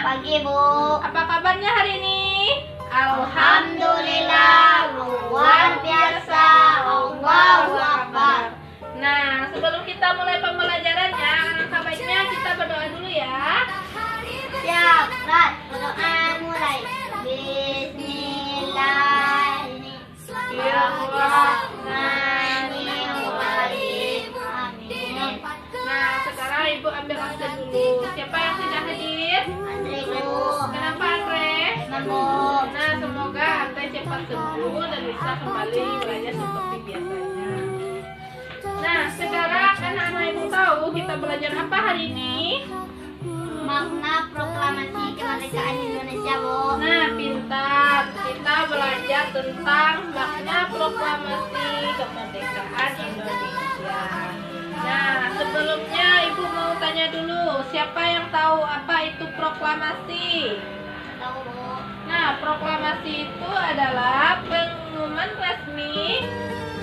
Pagi, Bu. Apa kabarnya hari ini? Alhamdulillah, luar biasa. Allahu Akbar. Nah, sebelum kita mulai pembelajarannya, alangkah baiknya kita berdoa dulu ya. Siap, Rat. Berdoa mulai. Bismillahirrahmanirrahim. Amin. Nah, sekarang Ibu ambil absen dulu. Siapa yang tidak hadir? Andre, Bu. Kenapa Andre? Sembuh. Nah, semoga Andre cepat sembuh dan bisa kembali belajar seperti biasanya. Nah, sekarang anak-anak Ibu tahu kita belajar apa hari ini? Makna proklamasi kemerdekaan Indonesia, Bu. Nah, pintar. Kita belajar tentang makna proklamasi kemerdekaan Indonesia. Nah, sebelumnya Ibu mau tanya dulu, siapa yang tahu apa itu proklamasi? Tahu, Bu. Nah, proklamasi itu adalah pengumuman resmi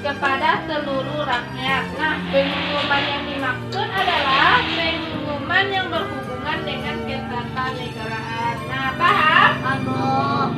kepada seluruh rakyat. Nah, pengumuman yang dimaksud adalah pengumuman yang berhubungan dengan ketatanegaraan. Nah, paham? Bu.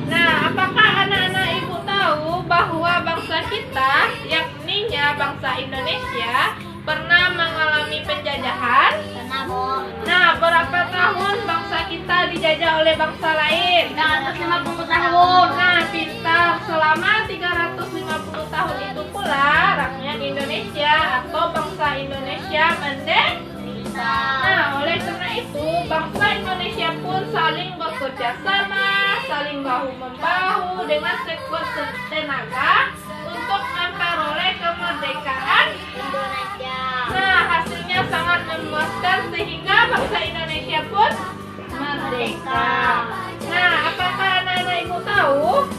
Nah, apakah anak-anak Ibu tahu bahwa bangsa kita, yakninya bangsa Indonesia, pernah mengalami penjajahan? Kenapa, Bu? Nah, berapa tahun bangsa kita dijajah oleh bangsa lain? 350 tahun. Nah, pintar. Selama 350 tahun itu pula rakyat Indonesia atau bangsa Indonesia merdeka. Nah, oleh karena itu bangsa Indonesia pun saling bekerja sama, saling bahu-membahu dengan sekuat tenaga untuk memperoleh kemerdekaan Indonesia. Nah, hasilnya sangat memuaskan sehingga bangsa Indonesia pun merdeka. Nah, apakah anak-anak Ibu tahu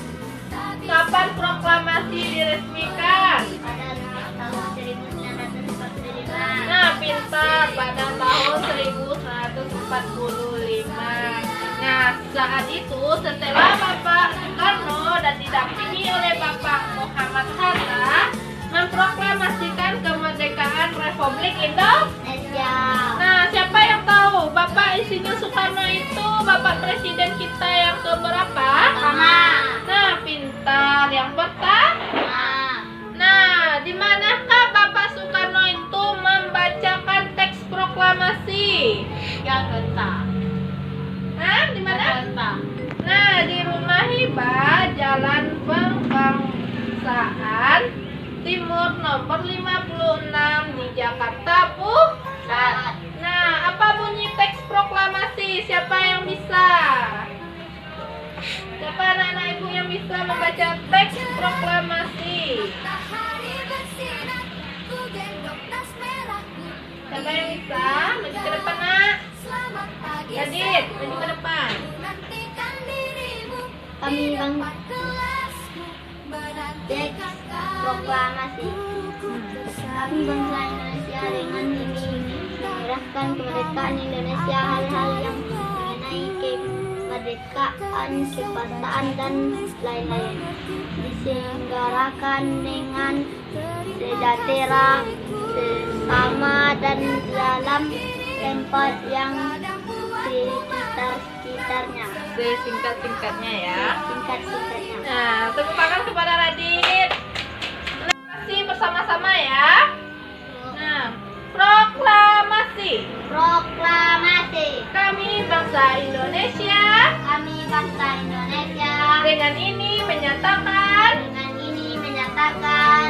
kapan proklamasi diresmikan? Pada tahun 1945. Nah, pintar, pada tahun 1945. Nah, saat itu setelah Bapak Soekarno dan didampingi oleh Bapak Muhammad Hatta memproklamasikan kemerdekaan Republik Indonesia. Nah, siapa yang tahu Bapak Insinyur Soekarno itu Bapak Presiden kita yang keberapa? Pertama. Nah, pintar. Yang pertama. Nah, di manakah Bapak Soekarno itu membacakan teks proklamasi? Jakarta. Nah, di mana? Jakarta. Nah, di Rumah Hibah, Jalan Pembangsaan Timur nomor 56 di Jakarta Pusat. Nah, apa bunyi teks proklamasi? Siapa yang bisa? Siapa anak-anak Ibu yang bisa membaca teks proklamasi? Siapa yang bisa? Maju ke depan, Nak. Yadit, maju ke depan. Kami teks proklamasi. Kami bangsa Indonesia dengan ini menyerahkan kemerdekaan Indonesia, hal-hal yang mengenai kemerdekaan, kebangsaan dan lain-lain diselenggarakan dengan sejahtera, sesama dan dalam tempat yang sekitar-sekitarnya. Singkat-singkatnya ya. Singkat-singkatnya. Nah, tepuk tangan kepada Radit. Terima kasih bersama-sama ya. Nah, proklamasi. Proklamasi. Kami bangsa Indonesia Kami bangsa Indonesia dengan ini menyatakan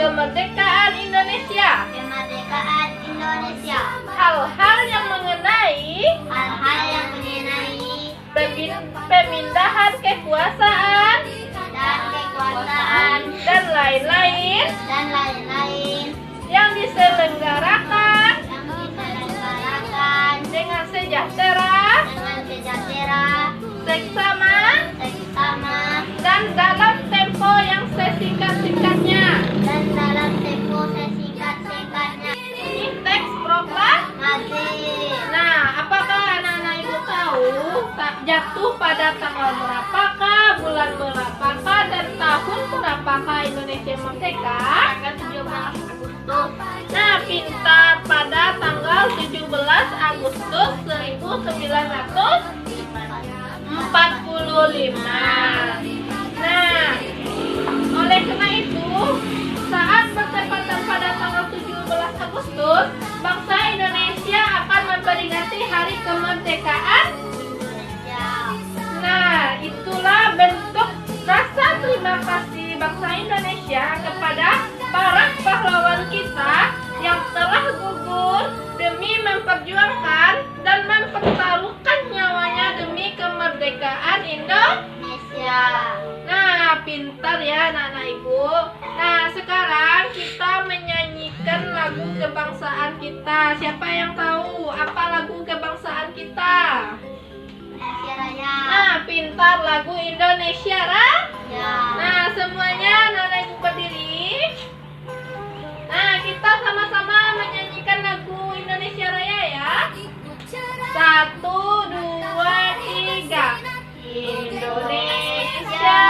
kemerdekaan Indonesia. kemerdekaan Indonesia. Hal-hal yang mengenai Hal-hal yang mengenai pemindahan kekuasaan dan kekuasaan dan lain-lain dan lain-lain yang diselenggarakan diselenggarakan dengan sejahtera, dengan sejahtera, seksama, seksama, dan dalam tempo yang sesingkat-singkatnya. dan dalam tempo sesingkat-singkatnya. Ini teks proklamasi. Nah, apakah anak-anak Ibu tahu tak jatuh pada tanggal berapakah, bulan berapakah, dan tahun berapakah Indonesia merdeka? Tanggal 17 Agustus. Nah, pintar, pada tanggal 17 Agustus 1945. 45. Nah, oleh karena itu, saat bertepatan pada tanggal 17 Agustus, bangsa Indonesia akan memperingati Hari Kemerdekaan. Nah, itulah bentuk rasa terima kasih bangsa Indonesia kepada para pahlawan kita yang telah gugur demi memperjuangkan dan mempertaruhkan nyawanya demi kemerdekaan Indonesia. Nah, pintar ya anak-anak ibu. Nah, sekarang kita menyanyikan lagu kebangsaan kita. Siapa yang tahu apa lagu kebangsaan kita? Indonesia Raya. Nah, pintar, lagu Indonesia Raya. Ya. Nah, semuanya anak-anak ibu berdiri. Nah, kita sama-sama menyanyikan lagu Indonesia Raya ya. 1, 2, 3. Indonesia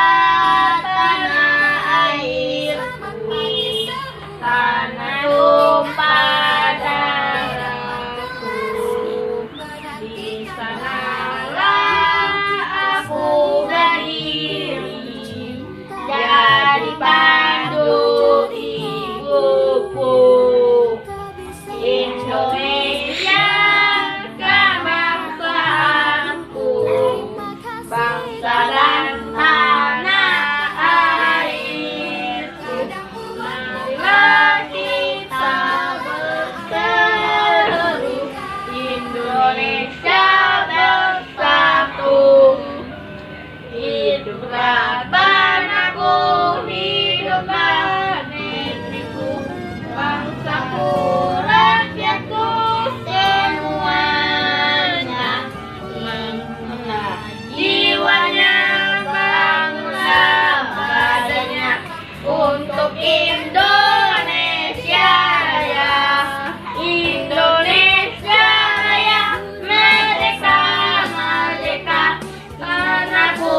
tanah airku, tanah tumpah darahku. Di sanalah aku berdiri, jadi pandu ibuku. Indonesia kebangsaanku, bangsa dan tanah airku. Marilah kita berseru, Indonesia bersatu. Hiduplah bangsaku, hiduplah negeriku, bangsaku, rakyatku semuanya. Mengenal jiwanya, bangunlah badannya untuk Indonesia Raya. Indonesia Raya, merdeka, merdeka, tanahku,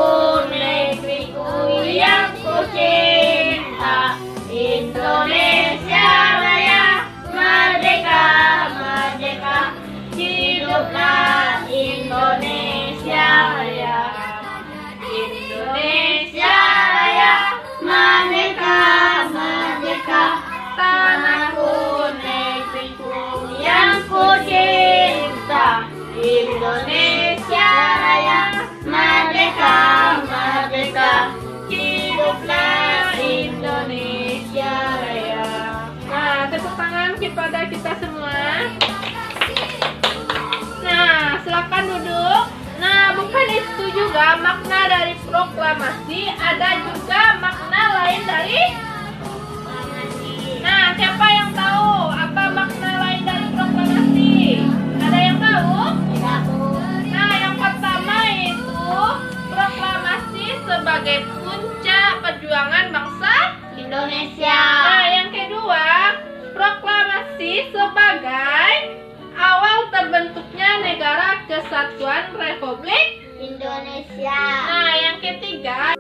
negeriku yang ku cinta. Indonesia Raya, merdeka, merdeka, hiduplah Indonesia Raya. Indonesia Raya, merdeka, merdeka, tanahku, negeriku yang ku cinta. Indonesia Raya, merdeka, merdeka, hiduplah Indonesia Raya. Nah, tepuk tangan kepada kita semua. Nah, silakan duduk. Nah, bukan itu juga makna dari proklamasi, ada juga makna lain dari. Nah, siapa yang tahu apa makna lain dari proklamasi? Ada yang tahu? Nah, yang pertama itu proklamasi sebagai puncak perjuangan bangsa Indonesia. Nah, yang kedua, proklamasi sebagai awal terbentuknya Negara Kesatuan Republik. Indonesia. Nah, yang ketiga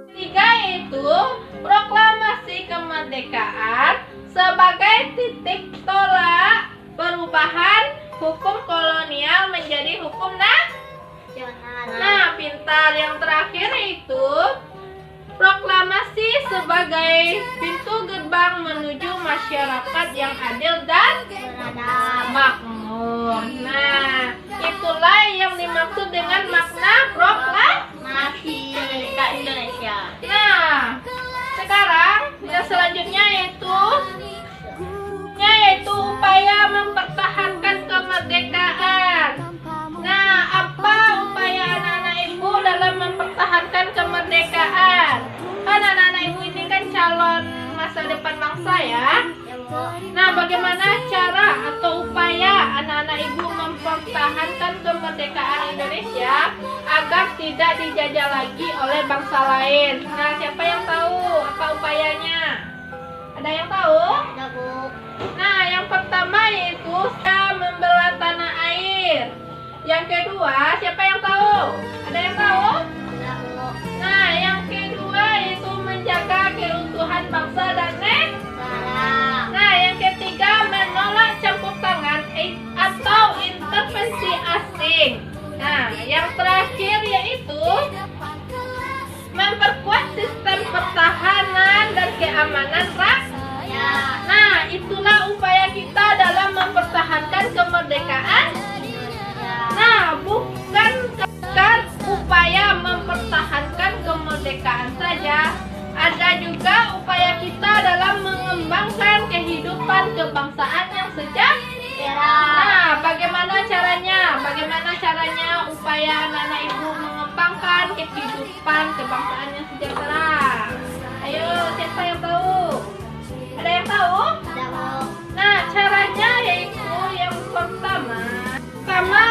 itu proklamasi kemerdekaan sebagai titik tolak perubahan hukum kolonial menjadi hukum nasional. Nah, pintar. Yang terakhir itu proklamasi sebagai pintu gerbang menuju masyarakat yang adil dan makmur. Nah, itulah yang dimaksud dengan makna proklamasi Indonesia. Nah, sekarang yang selanjutnya yaitu upaya mempertahankan kemerdekaan. Nah, apa upaya anak-anak ibu dalam mempertahankan kemerdekaan? Kan anak-anak ibu ini kan calon masa depan bangsa ya. Nah, bagaimana cara atau upaya anak-anak ibu mempertahankan kemerdekaan Indonesia agar tidak dijajah lagi oleh bangsa lain? Nah, siapa yang tahu apa upayanya? Ada yang tahu? Nah, yang pertama yaitu membela tanah air. Yang kedua, siapa yang tahu? Ada yang tahu? Nah, yang kedua itu menjaga keutuhan bangsa dan negara. Nah, yang ketiga menolak campur tangan atau intervensi asing. Nah, yang terakhir yaitu keamanan rakyat. Ya. Nah, itulah upaya kita dalam mempertahankan kemerdekaan. Nah, bukan upaya mempertahankan kemerdekaan saja, ada juga upaya kita dalam mengembangkan kehidupan kebangsaan yang sejahtera. Nah, bagaimana caranya? Bagaimana caranya upaya anak-anak ibu mengembangkan kehidupan kebangsaan yang sejahtera? Ayo, siapa yang tahu? Ada yang tahu? Nah, caranya yaitu yang pertama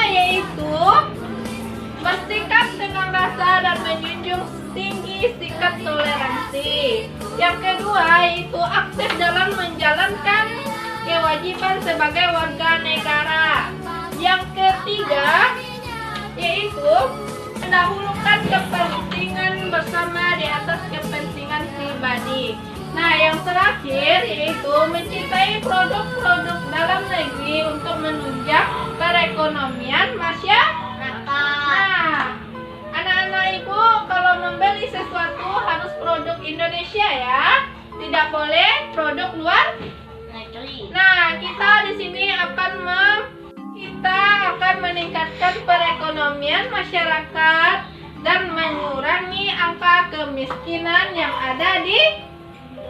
yaitu bersikap dengan rasa dan menjunjung tinggi sikap toleransi. Yang kedua yaitu aktif dalam menjalankan kewajiban sebagai warga negara. Yang ketiga yaitu mendahulukan kepentingan bersama di atas kepentingan pribadi. Nah, yang terakhir yaitu mencintai produk-produk dalam negeri untuk menunjang perekonomian masyarakat. Nah, anak-anak ibu kalau membeli sesuatu harus produk Indonesia ya, tidak boleh produk luar negeri. Nah, kita di sini akan meningkatkan perekonomian masyarakat dan mengurangi angka kemiskinan yang ada di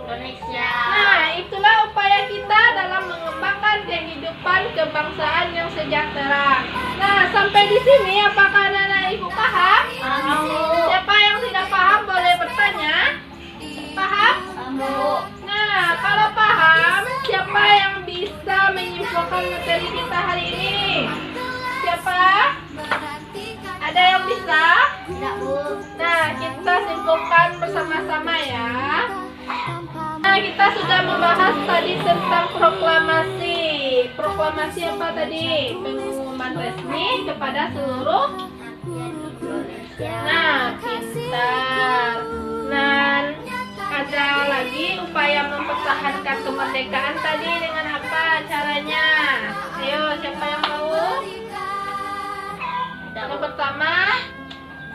Indonesia. Nah, itulah upaya kita dalam mengembangkan kehidupan kebangsaan yang sejahtera. Nah, sampai di sini apakah anak-anak ibu paham? Paham. Siapa yang tidak paham boleh bertanya. Paham? Nah, kalau paham, siapa yang bisa menyimpulkan materi kita hari ini? Siapa? Ada yang bisa? Nah, kita simpulkan bersama-sama ya. Nah, kita sudah membahas tadi tentang proklamasi. Proklamasi apa tadi? Pengumuman resmi kepada seluruh. Nah, pintar. Nah, ada lagi upaya mempertahankan kemerdekaan tadi dengan apa caranya? Ayo, siapa yang tahu? Yang pertama,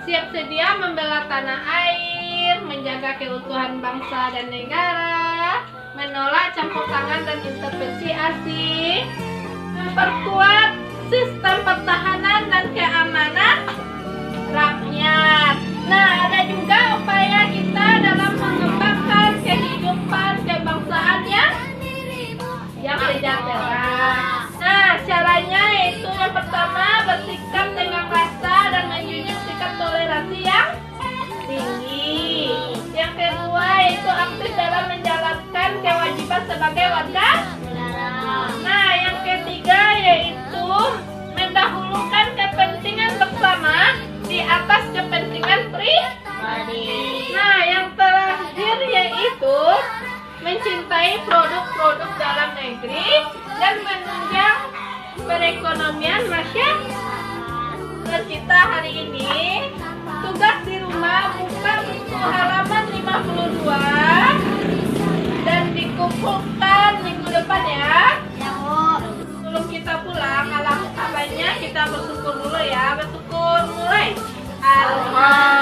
siap sedia membela tanah air, menjaga keutuhan bangsa dan negara, menolak campur tangan dan intervensi asing, memperkuat sistem pertahanan dan keamanan rakyat. Nah, ada juga upaya kita dalam mengembangkan kehidupan kebangsaan yang sejahtera. Nah, caranya yaitu yang pertama bersikap dengan rasa dan menjunjung sikap toleransi yang tinggi. Yang kedua yaitu aktif dalam menjalankan kewajiban sebagai warga negara. Nah, yang ketiga yaitu mendahulukan kepentingan bersama di atas kepentingan pribadi. Nah, yang terakhir yaitu mencintai produk-produk dalam negeri dan menunjang perekonomian masyarakat. Dan kita hari ini tugas di rumah buka buku halaman 52 dan dikumpulkan minggu depan ya. Sebelum kita pulang, alangkah baiknya kita bersyukur dulu ya. Bersyukur mulai. Alhamdulillah.